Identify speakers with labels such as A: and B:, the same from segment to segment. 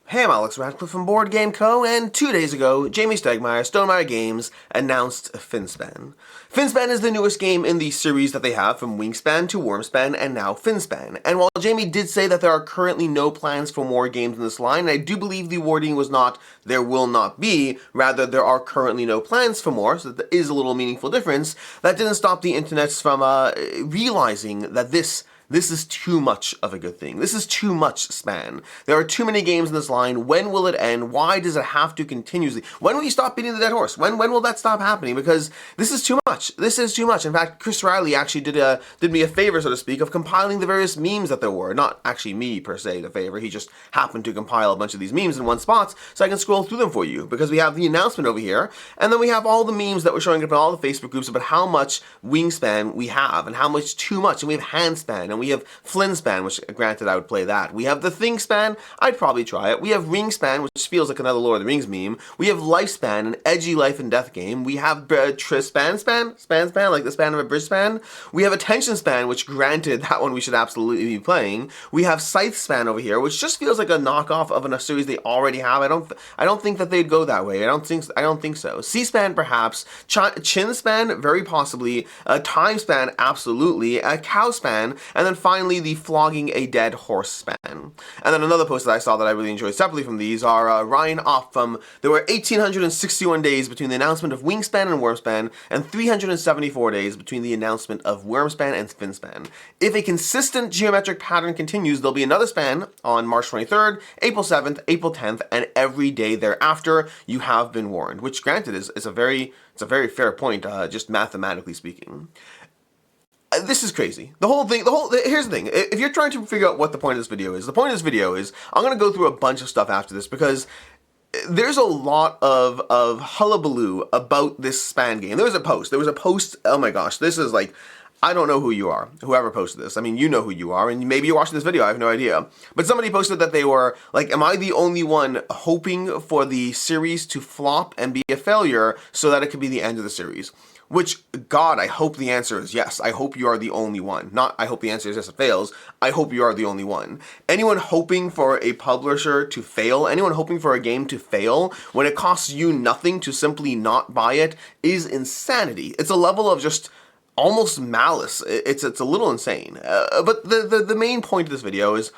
A: Hey, I'm Alex Radcliffe from Board Game Co., and 2 days ago, Jamie Stegmaier, Stonemaier Games, announced Finspan. Finspan is the newest game in the series that they have, from Wingspan to Wormspan, and now Finspan. And while Jamie did say that there are currently no plans for more games in this line, and I do believe the wording was not, there will not be, rather there are currently no plans for more, so that is a little meaningful difference, that didn't stop the internets from realizing that this is too much of a good thing. This is too much span. There are too many games in this line. When will it end? Why does it have to continuously? When will you stop beating the dead horse? When will that stop happening? Because this is too much. This is too much. In fact, Chris Riley actually did me a favor, so to speak, of compiling the various memes that there were. Not actually me, per se, the favor. He just happened to compile a bunch of these memes in one spot, so I can scroll through them for you. Because we have the announcement over here, and then we have all the memes that were showing up in all the Facebook groups about how much Wingspan we have, and how much too much, and we have Handspan, and we have Flinspan, which granted I would play that. We have the Thingspan, I'd probably try it. We have Ringspan, which feels like another Lord of the Rings meme. We have Lifespan, an edgy life and death game. We have Span, like the span of a bridge span. We have Attention Span, which granted that one we should absolutely be playing. We have Scythe Span over here, which just feels like a knockoff of a series they already have. I don't think that they'd go that way. I don't think so. C-Span perhaps, Chin Span very possibly, Time Span absolutely, Cow Span, and then finally the Flogging a Dead Horse Span. And then another post that I saw that I really enjoyed separately from these are Ryan Opp from, there were 1,861 days between the announcement of Wingspan and Wormspan, and 374 days between the announcement of Wormspan and Finspan. If a consistent geometric pattern continues, there'll be another span on March 23rd, April 7th, April 10th, and every day thereafter. You have been warned, which granted is a very fair point, just mathematically speaking. This is crazy. Here's the thing. If you're trying to figure out what the point of this video is, the point of this video is, I'm going to go through a bunch of stuff after this because there's a lot of hullabaloo about this span game. There was a post, oh my gosh, this is like, I don't know who you are, whoever posted this. I mean, you know who you are, and maybe you're watching this video, I have no idea. But somebody posted that they were, like, am I the only one hoping for the series to flop and be a failure so that it could be the end of the series? Which, God, I hope the answer is yes. I hope you are the only one. Not, I hope the answer is yes, it fails. I hope you are the only one. Anyone hoping for a publisher to fail, anyone hoping for a game to fail, when it costs you nothing to simply not buy it, is insanity. It's a level of just almost malice. It's a little insane. But the main point of this video is,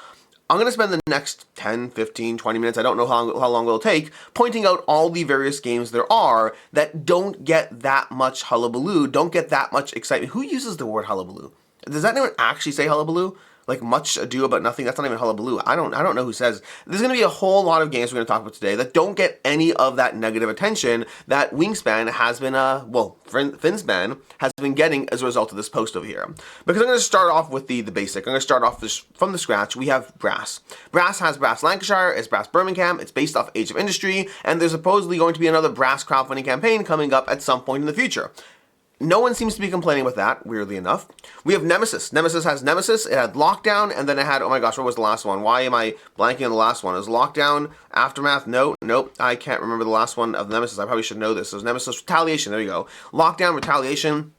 A: I'm going to spend the next 10, 15, 20 minutes, I don't know how long it'll take, pointing out all the various games there are that don't get that much hullabaloo, don't get that much excitement. Who uses the word hullabaloo? Does anyone actually say hullabaloo? Like much ado about nothing? That's not even hullabaloo. I don't know who says. There's going to be a whole lot of games we're going to talk about today that don't get any of that negative attention that Wingspan has been, Finspan has been getting as a result of this post over here. Because I'm going to start off with the basic. I'm going to start off from the scratch. We have Brass. Brass has Brass Lancashire, it's Brass Birmingham, it's based off Age of Industry, and there's supposedly going to be another Brass crowdfunding campaign coming up at some point in the future. No one seems to be complaining with that, weirdly enough. We have Nemesis. Nemesis has Nemesis, it had Lockdown, and then it had, oh my gosh, what was the last one? Why am I blanking on the last one? It was Lockdown, Aftermath, nope, I can't remember the last one of Nemesis. I probably should know this. It was Nemesis Retaliation, there you go. Lockdown, Retaliation.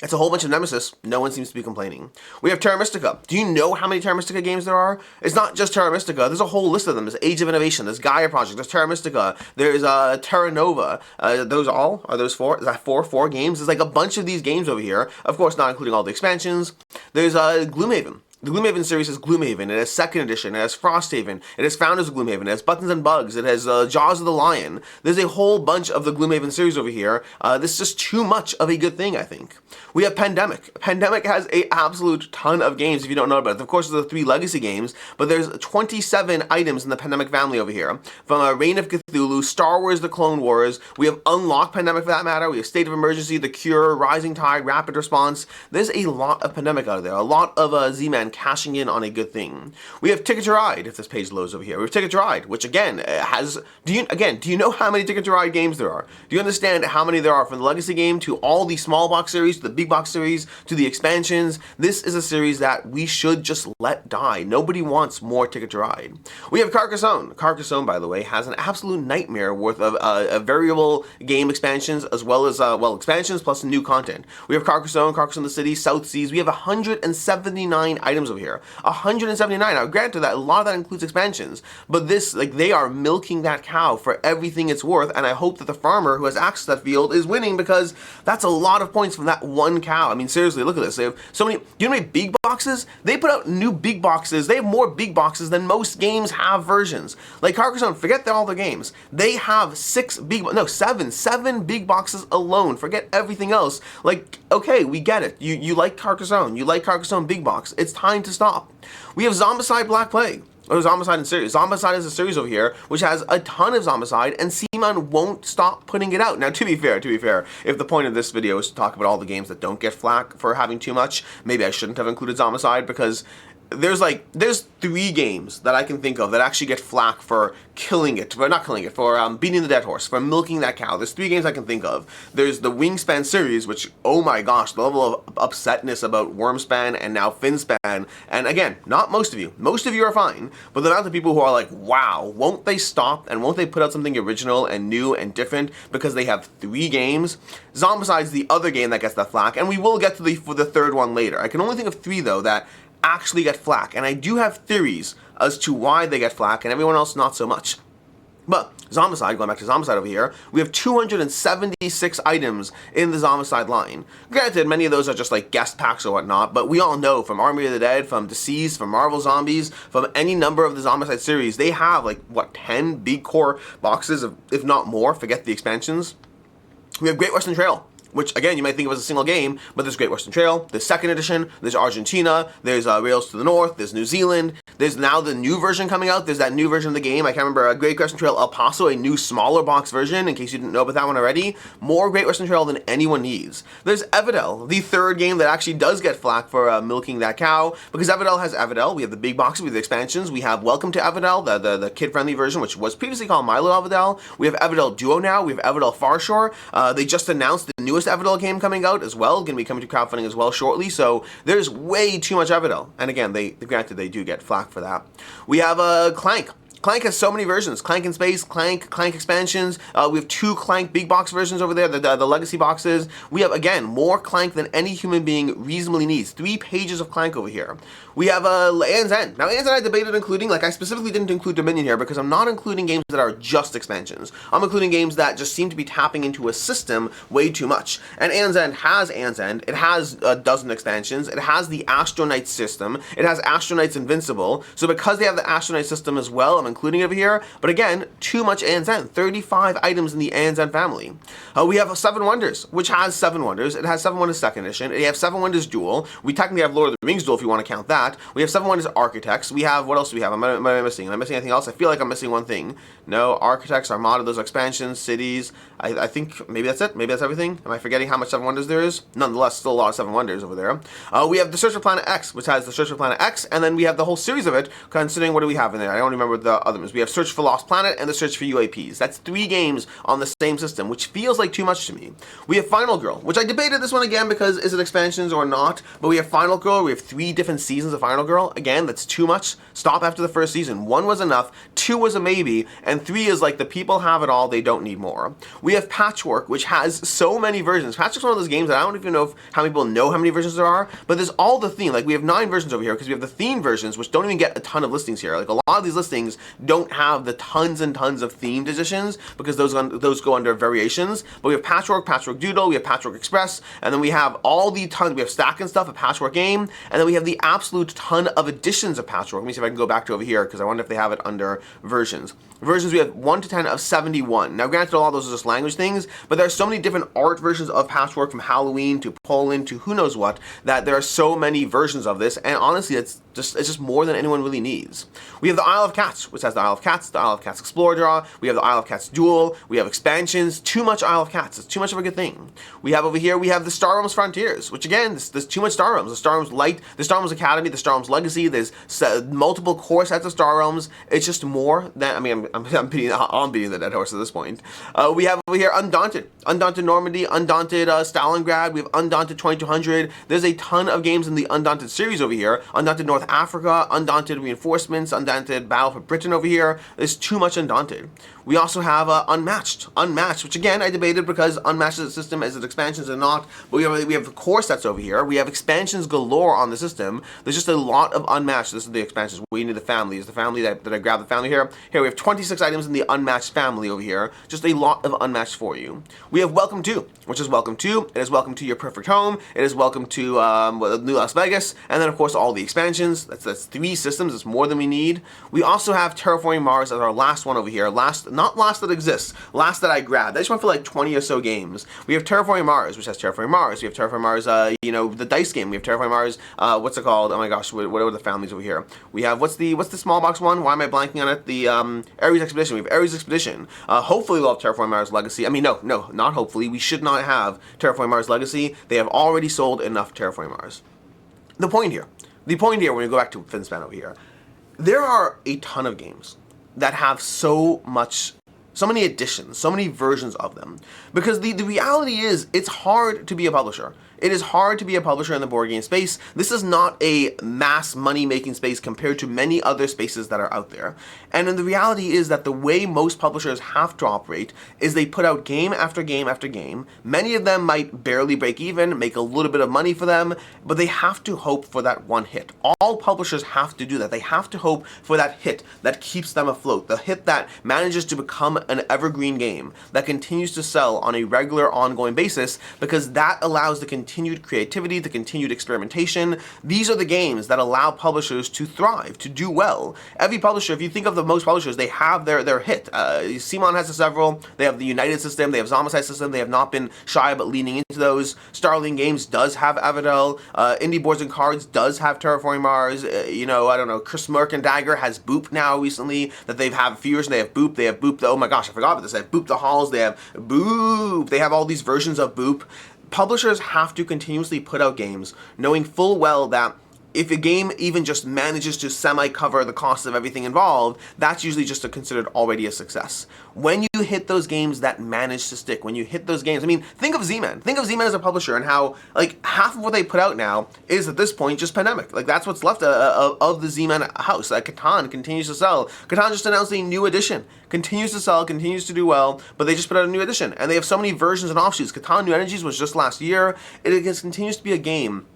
A: It's a whole bunch of Nemesis. No one seems to be complaining. We have Terra Mystica. Do you know how many Terra Mystica games there are? It's not just Terra Mystica. There's a whole list of them. There's Age of Innovation. There's Gaia Project. There's Terra Mystica. There's Terra Nova. Those all? Are those four? Is that four games? There's like a bunch of these games over here. Of course, not including all the expansions. There's Gloomhaven. The Gloomhaven series is Gloomhaven, it has 2nd edition, it has Frosthaven, it has Founders of Gloomhaven, it has Buttons and Bugs, it has Jaws of the Lion. There's a whole bunch of the Gloomhaven series over here. This is just too much of a good thing, I think. We have Pandemic. Pandemic has an absolute ton of games if you don't know about it. Of course, there's the 3 legacy games, but there's 27 items in the Pandemic family over here. From Reign of Cthulhu, Star Wars The Clone Wars, we have Unlock Pandemic for that matter, we have State of Emergency, The Cure, Rising Tide, Rapid Response. There's a lot of Pandemic out there, a lot of Z-Man cashing in on a good thing. We have Ticket to Ride, if this page loads over here. We have Ticket to Ride, which again has, do you know how many Ticket to Ride games there are? Do you understand how many there are from the Legacy game to all the small box series, to the big box series, to the expansions? This is a series that we should just let die. Nobody wants more Ticket to Ride. We have Carcassonne. Carcassonne, by the way, has an absolute nightmare worth of variable game expansions as well as, expansions plus new content. We have Carcassonne, Carcassonne the City, South Seas. We have 179 items items over here. 179. Now, granted that a lot of that includes expansions, but this, like, they are milking that cow for everything it's worth, and I hope that the farmer who has access to that field is winning, because that's a lot of points from that one cow. I mean, seriously, look at this. They have so many, you know how many big boxes? They put out new big boxes. They have more big boxes than most games have versions. Like Carcassonne, forget all the games. They have seven big boxes alone. Forget everything else. Like, okay, we get it. You like Carcassonne. You like Carcassonne big box. It's time to stop. We have Zombicide Black Plague. Or Zombicide in series. Zombicide is a series over here, which has a ton of Zombicide, and CMON won't stop putting it out. Now, to be fair, if the point of this video is to talk about all the games that don't get flack for having too much, maybe I shouldn't have included Zombicide, because there's 3 games that I can think of that actually get flack for killing it, for not killing it, for beating the dead horse, for milking that cow. There's 3 games I can think of. There's the Wingspan series, which, oh my gosh, the level of upsetness about Wormspan and now Finspan, and again, not most of you. Most of you are fine, but the amount of people who are like, wow, won't they stop and won't they put out something original and new and different because they have 3 games? Zombicide's the other game that gets that flack, and we will get to the 3rd one later. I can only think of 3 though that actually get flack, and I do have theories as to why they get flack and everyone else not so much. But Zombicide, going back to Zombicide over here, we have 276 items in the Zombicide line. Granted, many of those are just like guest packs or whatnot, but we all know from Army of the Dead, from Deceased, from Marvel Zombies, from any number of the Zombicide series, they have like, what, 10 big core boxes, of, if not more, forget the expansions. We have Great Western Trail, which, again, you might think of as a single game, but there's Great Western Trail, there's 2nd edition, there's Argentina, there's Rails to the North, there's New Zealand, there's now the new version coming out, there's that new version of the game, I can't remember, Great Western Trail El Paso, a new smaller box version, in case you didn't know about that one already. More Great Western Trail than anyone needs. There's Everdell, the 3rd game that actually does get flack for milking that cow, because Everdell has Everdell, we have the big boxes, we have the expansions, we have Welcome to Everdell, the kid-friendly version, which was previously called Milo Everdell, we have Everdell Duo now, we have Everdell Farshore, they just announced the newest Everdell game coming out as well, going to be coming to crowdfunding as well shortly, so there's way too much Everdell, and again, granted they do get flack for that. We have Clank. Clank has so many versions. Clank in Space, Clank expansions. We have 2 Clank big box versions over there, the legacy boxes. We have, again, more Clank than any human being reasonably needs. 3 pages of Clank over here. We have Aeon's End. Now, Aeon's End I debated including, like I specifically didn't include Dominion here because I'm not including games that are just expansions. I'm including games that just seem to be tapping into a system way too much. And Aeon's End has Aeon's End. It has a dozen expansions. It has the Astro Knight system. It has Astro Knight's Invincible. So because they have the Astro Knight system as well, I'm including it over here. But again, too much Aeon's End. 35 items in the Aeon's End family. We have 7 Wonders, which has 7 Wonders. It has 7 Wonders 2nd edition. We have 7 Wonders Duel. We technically have Lord of the Rings Duel if you want to count that. We have 7 Wonders Architects. We have, what else do we have? Am I missing? Am I missing anything else? I feel like I'm missing one thing. No, Architects, Armada, those are expansions, cities. I think maybe that's it. Maybe that's everything. Am I forgetting how much 7 Wonders there is? Nonetheless, still a lot of 7 Wonders over there. We have the Search for Planet X, which has the Search for Planet X, and then we have the whole series of it, considering what do we have in there? I don't remember the other ones. We have Search for Lost Planet and the Search for UAPs. That's 3 games on the same system, which feels like too much to me. We have Final Girl, which I debated this one again because is it expansions or not? But we have Final Girl. We have 3 different seasons of Final Girl. Again, that's too much. Stop after the 1st season. 1 was enough, 2 was a maybe, and 3 is like the people have it all, they don't need more. We have Patchwork, which has so many versions. Patchwork's one of those games that I don't even know how many people know how many versions there are, but there's all the theme. Like we have 9 versions over here because we have the theme versions, which don't even get a ton of listings here. Like a lot of these listings don't have the tons and tons of themed editions because those go under variations. But we have Patchwork, Patchwork Doodle, we have Patchwork Express, and then we have all the tons. We have Stack and Stuff, a Patchwork game, and then we have the absolute ton of editions of Patchwork. Let me see if I can go back to over here because I wonder if they have it under versions. Versions we have 1 to 10 of 71. Now granted, a lot of those are just language things, but there are so many different art versions of Patchwork, from Halloween to Poland to who knows what, that there are so many versions of this, and honestly it's just more than anyone really needs. We have the Isle of Cats, which has the Isle of Cats, the Isle of Cats Explorer Draw, we have the Isle of Cats Duel, we have expansions, too much Isle of Cats, it's too much of a good thing. We have over here, we have the Star Realms Frontiers, which again, there's too much Star Realms. The Star Realms Light, the Star Realms Academy, the Star Realms Legacy, there's multiple core sets of Star Realms. It's just more than, I mean, I'm beating the dead horse at this point. We have over here Undaunted, Undaunted Normandy, Undaunted Stalingrad, we have Undaunted 2200. There's a ton of games in the Undaunted series over here. Undaunted North South Africa, Undaunted Reinforcements, Undaunted Battle for Britain over here. There's too much Undaunted. We also have Unmatched, which again I debated because Unmatched as a system, as it expansions or not. But we have core sets over here. We have expansions galore on the system. There's just a lot of Unmatched. This is the expansions. We need the family. Is the family that I grabbed the family here. Here we have 26 items in the Unmatched family over here. Just a lot of Unmatched for you. We have Welcome To, which is Welcome To. It is Welcome to Your Perfect Home. It is Welcome to New Las Vegas, and then of course all the expansions. That's 3 systems. It's more than we need. We also have Terraforming Mars as our last one over here. Not last that exists, last that I grabbed. I just went for like 20 or so games. We have Terraforming Mars, which has Terraforming Mars. We have Terraforming Mars, the dice game. We have Terraforming Mars. What's it called? Oh my gosh, what are the families over here? We have what's the small box one? Why am I blanking on it? The Ares Expedition. We have Ares Expedition. Hopefully we'll have Terraforming Mars Legacy. I mean, no, not hopefully. We should not have Terraforming Mars Legacy. They have already sold enough Terraforming Mars. The point here, when we go back to Finspan over here, there are a ton of games that have so many additions, so many versions of them. Because the reality is, it's hard to be a publisher. It is hard to be a publisher in the board game space. This is not a mass money-making space compared to many other spaces that are out there. And the reality is that the way most publishers have to operate is they put out game after game after game. Many of them might barely break even, make a little bit of money for them, but they have to hope for that one hit. All publishers have to do that. They have to hope for that hit that keeps them afloat, the hit that manages to become an evergreen game, that continues to sell on a regular, ongoing basis, because that allows the continued creativity, the continued experimentation. These are the games that allow publishers to thrive, to do well. Every publisher, if you think of the most publishers, they have their hit. Simon has several. They have the United system. They have Zombicide system. They have not been shy about leaning into those. Starling Games does have Everdell. Indie Boards and Cards does have Terraforming Mars. I don't know. Chris Merck and Dagger has Boop now recently that they've had a few years, and they have Boop. They have Boop. Oh my gosh, I forgot about this. They have Boop the Halls. They have Boop. They have all these versions of Boop. Publishers have to continuously put out games knowing full well that if a game even just manages to semi-cover the cost of everything involved, that's usually just considered already a success. When you hit those games that manage to stick, when you hit those games, I mean, think of Z-Man. Think of Z-Man as a publisher and how, half of what they put out now is, at this point, just Pandemic. That's what's left of the Z-Man house. Catan continues to sell. Catan just announced a new edition. Continues to sell, continues to do well, but they just put out a new edition. And they have so many versions and offshoots. Catan New Energies was just last year. It continues to be a game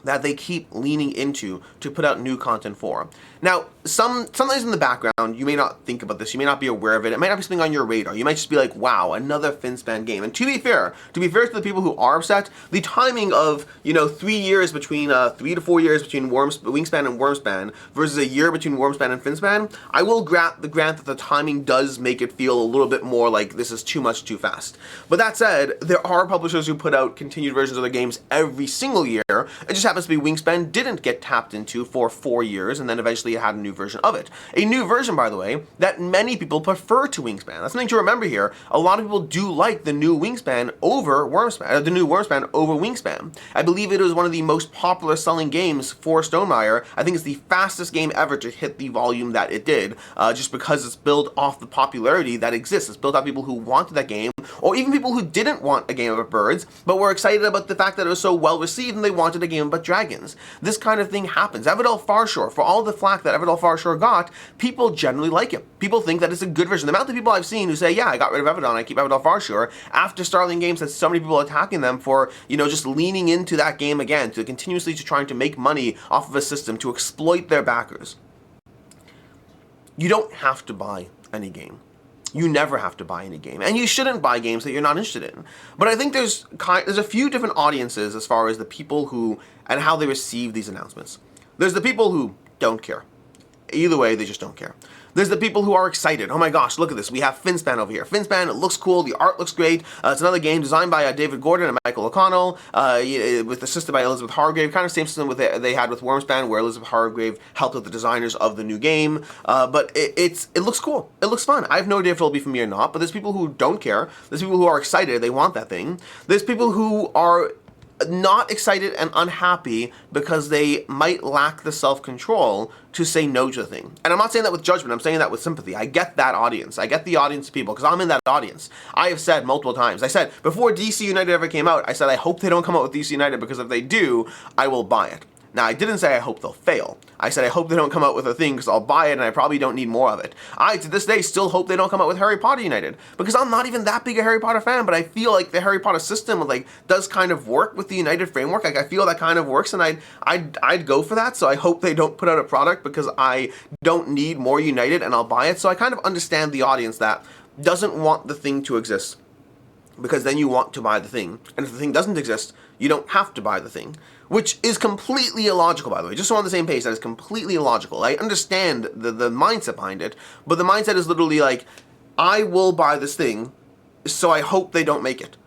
A: that they keep leaning into to put out new content for. Now, sometimes in the background, you may not think about this, you may not be aware of it, it might not be something on your radar. You might just be like, wow, another Finspan game. And to be fair to the people who are upset, the timing of, 3 years between, 3 to 4 years between Wingspan and Wormspan versus a year between Wormspan and Finspan, I will grant that the timing does make it feel a little bit more like this is too much too fast. But that said, there are publishers who put out continued versions of their games every single year. It just happens to be Wingspan didn't get tapped into for 4 years, and then eventually it had a new version of it. A new version, by the way, that many people prefer to Wingspan. That's something to remember here. A lot of people do like the new Wingspan over Wormspan, the new Wormspan over Wingspan. I believe it was one of the most popular selling games for Stonemaier. I think it's the fastest game ever to hit the volume that it did, just because it's built off the popularity that exists. It's built off people who wanted that game, or even people who didn't want a game about birds, but were excited about the fact that it was so well received and they wanted a game about dragons. This kind of thing happens. Everdell Farshore, for all the flack that Everdell Farshore got, people generally like it. People think that it's a good version. The amount of people I've seen who say, yeah, I got rid of Everdell and I keep Everdell Farshore, after Starling Games had so many people attacking them for, just leaning into that game again, to continuously trying to make money off of a system, to exploit their backers. You don't have to buy any game. You never have to buy any game, and you shouldn't buy games that you're not interested in. But I think there's a few different audiences as far as the people who and how they receive these announcements. There's the people who don't care. Either way, they just don't care. There's the people who are excited. Oh my gosh, look at this. We have Finspan over here. Finspan, it looks cool. The art looks great. It's another game designed by David Gordon and Michael O'Connell, with assisted by Elizabeth Hargrave. Kind of same system they had with Wormspan, where Elizabeth Hargrave helped with the designers of the new game. But it looks cool. It looks fun. I have no idea if it'll be for me or not, but there's people who don't care. There's people who are excited. They want that thing. There's people who are not excited and unhappy because they might lack the self-control to say no to the thing. And I'm not saying that with judgment, I'm saying that with sympathy. I get that audience. I get the audience of people, because I'm in that audience. I have said multiple times, I said, before DC United ever came out, I said, I hope they don't come out with DC United, because if they do, I will buy it. Now, I didn't say I hope they'll fail. I said I hope they don't come out with a thing because I'll buy it and I probably don't need more of it. I, to this day, still hope they don't come out with Harry Potter United because I'm not even that big a Harry Potter fan, but I feel like the Harry Potter system does kind of work with the United framework. Like, I feel that kind of works, and I'd go for that. So I hope they don't put out a product because I don't need more United and I'll buy it. So I kind of understand the audience that doesn't want the thing to exist, because then you want to buy the thing. And if the thing doesn't exist, you don't have to buy the thing. Which is completely illogical, by the way. Just so we're on the same page, that is completely illogical. I understand the mindset behind it, but the mindset is literally like, I will buy this thing, so I hope they don't make it.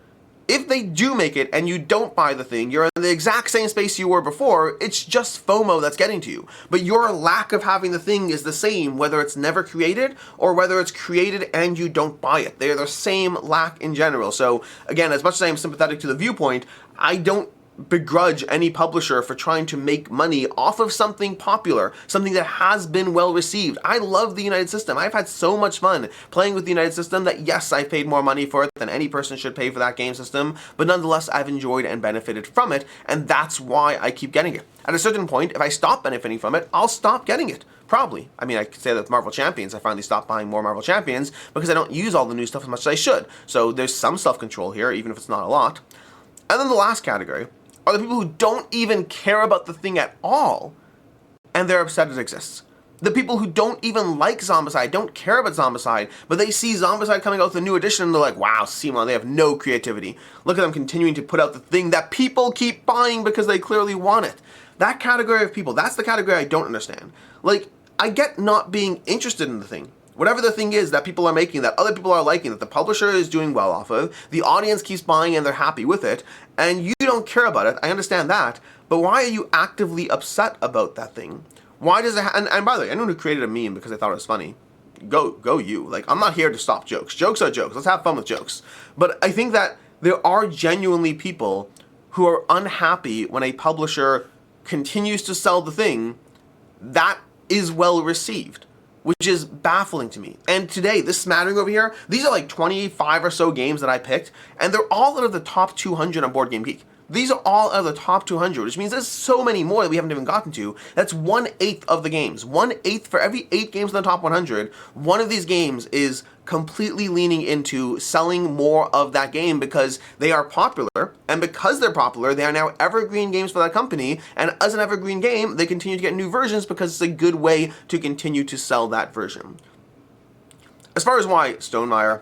A: If they do make it and you don't buy the thing, you're in the exact same space you were before. It's just FOMO that's getting to you. But your lack of having the thing is the same whether it's never created or whether it's created and you don't buy it. They're the same lack in general. So again, as much as I am sympathetic to the viewpoint, I don't begrudge any publisher for trying to make money off of something popular, something that has been well received. I love the United system. I've had so much fun playing with the United system that yes, I've paid more money for it than any person should pay for that game system, but nonetheless, I've enjoyed and benefited from it, and that's why I keep getting it. At a certain point, if I stop benefiting from it, I'll stop getting it. Probably. I mean, I could say that with Marvel Champions, I finally stopped buying more Marvel Champions because I don't use all the new stuff as much as I should. So there's some self-control here, even if it's not a lot. And then the last category are the people who don't even care about the thing at all, and they're upset it exists. The people who don't even like Zombicide, don't care about Zombicide, but they see Zombicide coming out with a new edition and they're like, wow, Simon, they have no creativity. Look at them continuing to put out the thing that people keep buying because they clearly want it. That category of people, that's the category I don't understand. Like, I get not being interested in the thing. Whatever the thing is that people are making, that other people are liking, that the publisher is doing well off of, the audience keeps buying and they're happy with it, and you don't care about it, I understand that, but why are you actively upset about that thing? Why does it, and by the way, anyone who created a meme because they thought it was funny, go you. Like, I'm not here to stop jokes. Jokes are jokes. Let's have fun with jokes. But I think that there are genuinely people who are unhappy when a publisher continues to sell the thing that is well received, which is baffling to me. And today, this smattering over here, these are like 25 or so games that I picked, and they're all out of the top 200 on Board Game Geek. These are all out of the top 200, which means there's so many more that we haven't even gotten to. That's 1/8 of the games. 1/8 for every 8 games in the top 100, one of these games is completely leaning into selling more of that game because they are popular, and because they're popular, they are now evergreen games for that company, and as an evergreen game, they continue to get new versions because it's a good way to continue to sell that version. As far as why Stonemaier,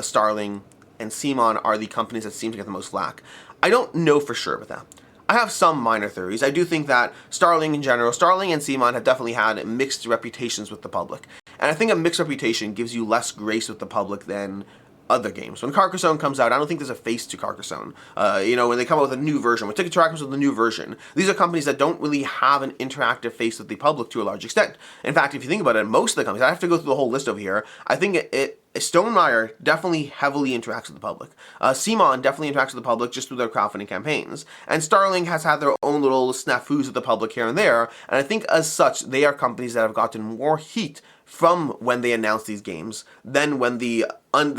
A: Starling, and CMON are the companies that seem to get the most flack, I don't know for sure with that. I have some minor theories. I do think that Starling in general, Starling and CMON have definitely had mixed reputations with the public. And I think a mixed reputation gives you less grace with the public than other games. When Carcassonne comes out, I don't think there's a face to Carcassonne. When they come out with a new version, when Ticket to Ride comes with a new version, these are companies that don't really have an interactive face with the public to a large extent. In fact, if you think about it, most of the companies, I have to go through the whole list over here, I think Stonemaier definitely heavily interacts with the public. CMON definitely interacts with the public just through their crowdfunding campaigns. And Starling has had their own little snafus with the public here and there, and I think as such, they are companies that have gotten more heat from when they announce these games than when the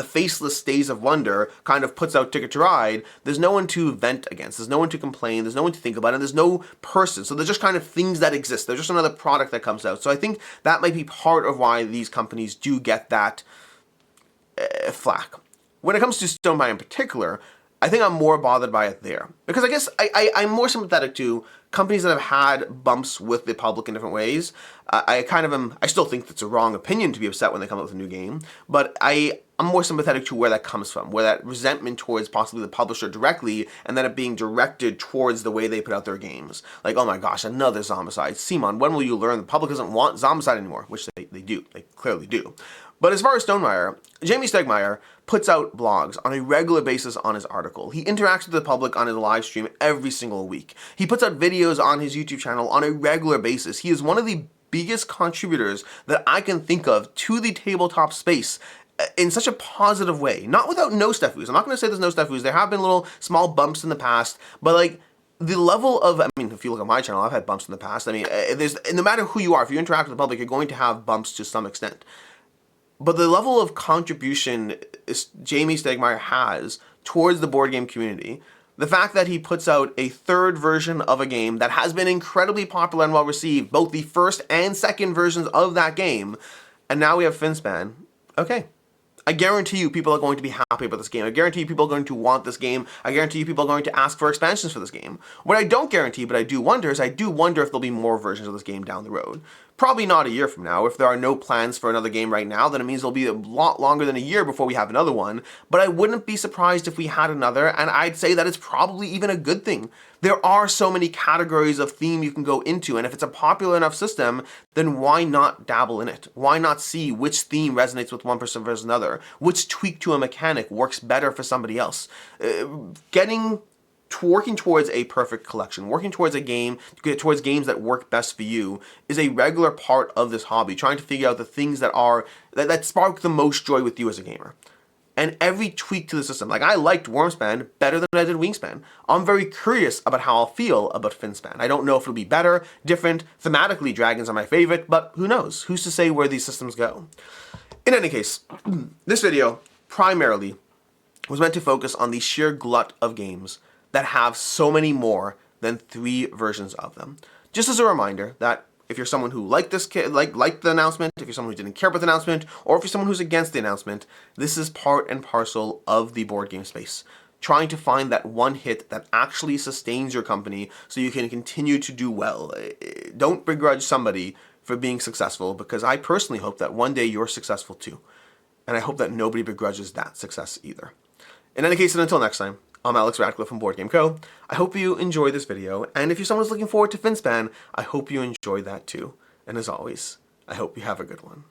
A: faceless Days of Wonder kind of puts out Ticket to Ride. There's no one to vent against, there's no one to complain, there's no one to think about, and there's no person. So they're just kind of things that exist. They're just another product that comes out. So I think that might be part of why these companies do get that flack. When it comes to Stonemaier in particular, I think I'm more bothered by it there. Because I guess I'm more sympathetic to companies that have had bumps with the public in different ways. I still think that's a wrong opinion to be upset when they come up with a new game, but I'm more sympathetic to where that comes from, where that resentment towards possibly the publisher directly, and then it being directed towards the way they put out their games. Like, oh my gosh, another Zombicide. CMON, when will you learn the public doesn't want Zombicide anymore? Which they do. They clearly do. But as far as Stonemaier, Jamie Stegmaier puts out blogs on a regular basis on his article. He interacts with the public on his live stream every single week. He puts out videos on his YouTube channel on a regular basis. He is one of the biggest contributors that I can think of to the tabletop space in such a positive way. Not without no steffus. I'm not going to say there's no steffus. There have been little small bumps in the past, but like, the level of, if you look at my channel, I've had bumps in the past. No matter who you are, if you interact with the public, you're going to have bumps to some extent. But the level of contribution Jamie Stegmaier has towards the board game community, The fact that he puts out a third version of a game that has been incredibly popular and well received, both the first and second versions of that game, and now we have Finspan. Okay. I guarantee you people are going to be happy about this game. I guarantee you people are going to want this game. I guarantee you people are going to ask for expansions for this game. What I don't guarantee, but I do wonder, is I do wonder if there'll be more versions of this game down the road. Probably not a year from now. If there are no plans for another game right now, then it means it'll be a lot longer than a year before we have another one. But I wouldn't be surprised if we had another, and I'd say that it's probably even a good thing. There are so many categories of theme you can go into, and if it's a popular enough system, then why not dabble in it? Why not see which theme resonates with one person versus another? Which tweak to a mechanic works better for somebody else? Working towards a perfect collection, working towards a game, towards games that work best for you, is a regular part of this hobby. Trying to figure out the things that spark the most joy with you as a gamer. And every tweak to the system, like I liked Wingspan better than I did Wingspan. I'm very curious about how I'll feel about Finspan. I don't know if it'll be better, different. Thematically, dragons are my favorite, but who knows? Who's to say where these systems go? In any case, this video primarily was meant to focus on the sheer glut of games that have so many more than 3 versions of them. Just as a reminder that if you're someone who liked the announcement, if you're someone who didn't care about the announcement, or if you're someone who's against the announcement, this is part and parcel of the board game space. Trying to find that one hit that actually sustains your company so you can continue to do well. Don't begrudge somebody for being successful, because I personally hope that one day you're successful too. And I hope that nobody begrudges that success either. In any case, and until next time, I'm Alex Radcliffe from Board Game Co. I hope you enjoyed this video, and if you're someone who's looking forward to Finspan, I hope you enjoyed that too. And as always, I hope you have a good one.